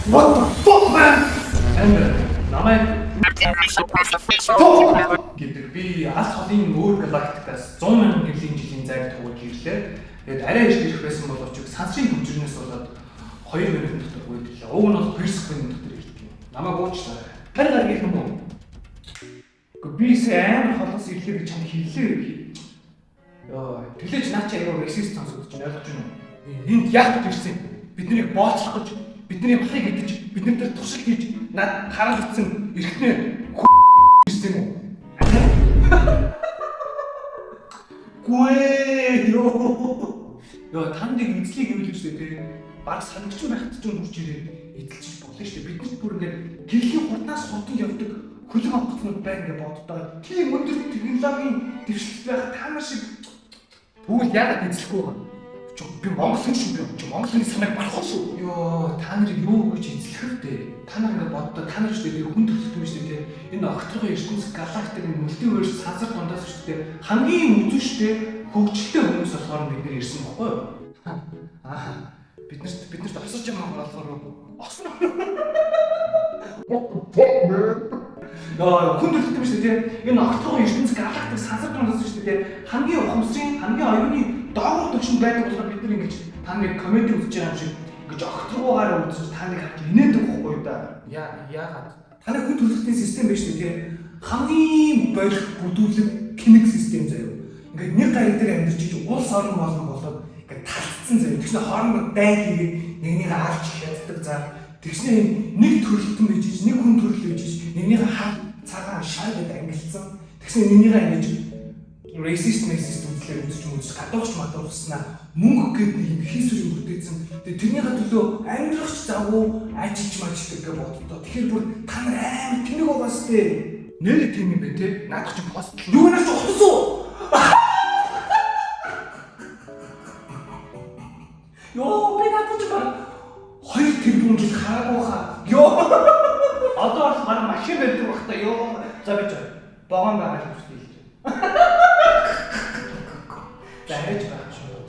What the fuck man? And намайг гэдэг би аль холын өөр галактикаас 100,000 жилийн зайд тууж ирлээ. Тэгээд арай их ирэх байсан боловч сансрын төвчрнээс болоод 2 минутын дотор үүдэлээ. Уг нь бол per секундын дотор ирдэг юм. Намайг уучлаарай. Харин гэх юм уу? Гэхдээ би сайн холоос ирлээ гэж чамд хэллээ. Йоо, тэглэж наа чи аяга ресист сонсогдож ойлгож байна уу? Энд яг төрсэн. Биднийг бооцлох гэж, бидний махыг идэж, бидний дээр туршилт хийж, над хараад ицсэн эрхнээ ирсэн юм уу? Гүй ёо. Ёо танд нэг эзлийг эвлэж дээ. Баг санагч байхад ч үрж ирээд эзэлчих болно шүү дээ. Бид нар бүр ингээд гэрлийн хурднаас хурдан явдаг хөлөг онгоцнууд байна гэж боддоо. Тийм өндөр технологийн дэвшилт байх та нар шиг тэгвэл яагаад эзлэхгүй байгаа? Би Монгол хүн шүү би. Монголын санааг барах шүү. Йоо, та нарыг юу гэж эзлэх вэ? Та нар ингээд боддоо та нар ч дээ хүн төрөлтөө шүү дээ. Энэ огторгоо ертөнц галактик мультиверс сансар дундаас шүү дээ. Хамгийн үзүүштэй хөгжилтэй хүмүүс болохоор бид нэр ирсэн баггүй юу? Биднэрт осож юм болохоор осно. Яа, хүн төрөлтөө шүү дээ. Энэ огторгоо ертөнц галактик сансар дундаас шүү дээ. Хамгийн ухамсарын, хамгийн оюуны доогуур төвшин байдаг болохоор бид нар ингэж та нэг комеди үзэж байгаа юм шиг ингэж огторгуугаар үзэж та нэг харж инээдэг байхгүй юу да. Яагаад? Та нэг хүн төрөлхтний систем байж тээ. Хамгийн барих бүдүүлэг киник систем заяа. Ингээд нэг гариг дээр амьдарч иж улс орон болоод ингээд талцсан заяа. Тэгснэ хоорондоо дайн хийгээд нэгнийг алж хяддаг за. Тэгснэ нэг төрөлтөн байж иж нэг хүн төрөл байж иж нэгнийг хаа цагаан шаа гэдэг ангилсан. Тэгснэ нэгнийг ингэж racist үзлээ үзэж гадуугч мадуугснаа мөнгө гэдэг нэг юм хийсвэрийн бүтээсэн. Тэгээ тэрнийхээ төлөө амьдрахч завгүй ажиллаж мачдаг гэж боддоо. Тэгэхээр бүр та нар амар тэнэг байгаас тээ. Нэр тийм юм бэ те? Наадах чинь пост. Юу нэрч утсан? Йоо, би наадах чинь баг 2 тэрбум жил хараагүй хаа. Йоо. Одоо бас баг машин байдаг бах та ёо. За бич богоон байгаа юм шиг хэлж. Зарэж байх шүү.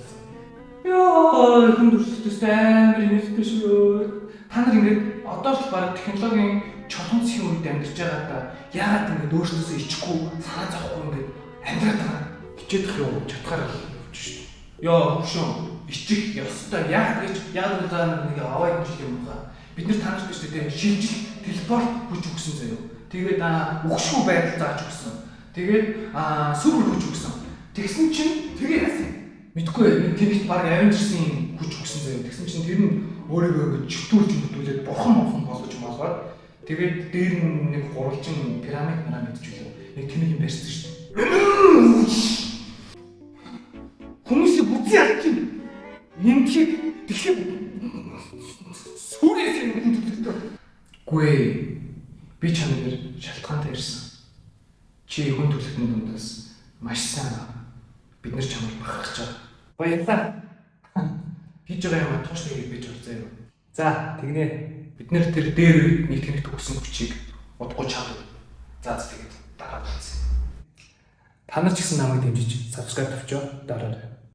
Йоо, хүн төрөлхтөс амар инээдтэй шүү. Та нар ингээд одоо л баг технологийн чулуун засгийн үед амьдарч байгаа да. Яагаад ингэж өөрсдөөсөө ичихгүй, санаа зовхгүй ингээд амьдраад байгаа. Хичээдэх юм чадхаар явж шүү. Йоо, хөшөө ичих ёстой. Яагаад нэг аваа юм шиг юм байна. Бид нар танарт шүү дээ шилжил телепорт хүч өгсөн заяа. Тэгээд үхшгүй байдал зааж өгсөн. Тэгээд супер хүч өгсөн. Тэгсэн чинь тэгээ яасан. Мэдгүй тэнэгт баг авенжерсын хүч өгсөн заяа. Тэгсэн чинь тэр нь өөрийгөө ингэж чөтүүлж бүтүүлээд бурхан болгож маалгаад тэгээд дээр нь нэг гурвалжин пирамид ч үлээ. Нэг тэнэг юм барьсан шүү дээ. Хүмүүсийг бүтэн яах юм. Энд тэгэхээр сүрээс юм төлөвлөлтөө. Гүй би чанаар шалтгаантай ирсэн. Чи хүн төрөлхтний дундаас маш сайн бид нар чамд бахархаж байгаа. Баярлалаа. Хийж байгаа юм тууштай хийж орцоо юу. За тэгнэ. Бид нэр тэр дээр нэг тэнэгт өгсөн хүчийг удахгүй чад. За тэгээд дараа нь. Та нар ч гэсэн намайг дэмжиж subscribe тавьчаа. Дараа нь